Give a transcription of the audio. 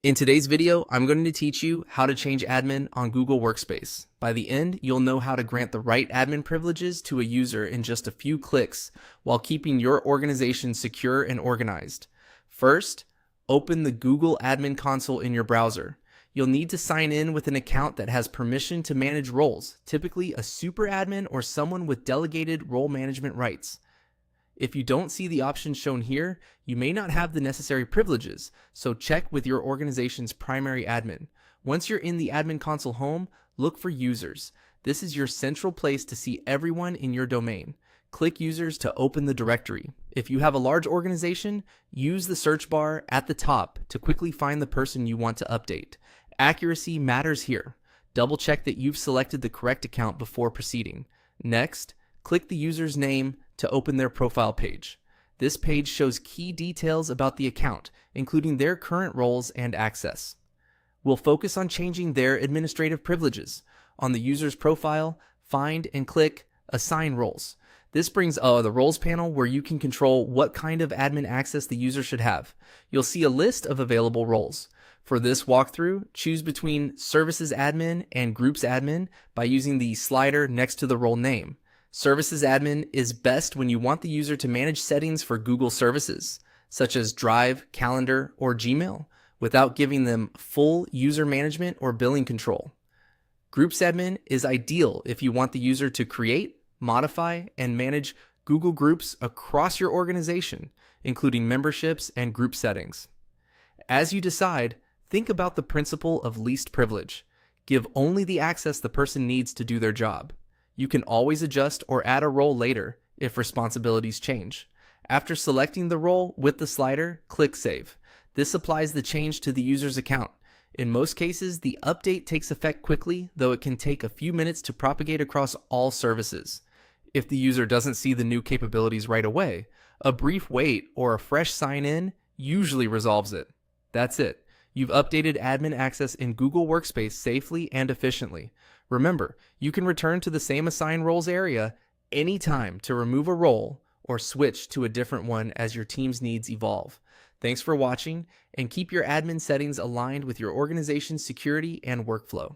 In today's video, I'm going to teach you how to change admin on Google Workspace. By the end, you'll know how to grant the right admin privileges to a user in just a few clicks while keeping your organization secure and organized. First, open the Google Admin Console in your browser. You'll need to sign in with an account that has permission to manage roles, typically a super admin or someone with delegated role management rights. If you don't see the options shown here, you may not have the necessary privileges, so check with your organization's primary admin. Once you're in the admin console home, look for users. This is your central place to see everyone in your domain. Click users to open the directory. If you have a large organization, use the search bar at the top to quickly find the person you want to update. Accuracy matters here. Double check that you've selected the correct account before proceeding. Next, click the user's name to open their profile page. This page shows key details about the account, including their current roles and access. We'll focus on changing their administrative privileges. On the user's profile, find and click Assign Roles. This brings the Roles panel where you can control what kind of admin access the user should have. You'll see a list of available roles. For this walkthrough, choose between Services Admin and Groups Admin by using the slider next to the role name. Services Admin is best when you want the user to manage settings for Google services, such as Drive, Calendar, or Gmail, without giving them full user management or billing control. Groups Admin is ideal if you want the user to create, modify, and manage Google Groups across your organization, including memberships and group settings. As you decide, think about the principle of least privilege. Give only the access the person needs to do their job. You can always adjust or add a role later if responsibilities change. After selecting the role with the slider, click Save. This applies the change to the user's account. In most cases, the update takes effect quickly, though it can take a few minutes to propagate across all services. If the user doesn't see the new capabilities right away, a brief wait or a fresh sign-in usually resolves it. That's it. You've updated admin access in Google Workspace safely and efficiently. Remember, you can return to the same Assign Roles area anytime to remove a role or switch to a different one as your team's needs evolve. Thanks for watching, and keep your admin settings aligned with your organization's security and workflow.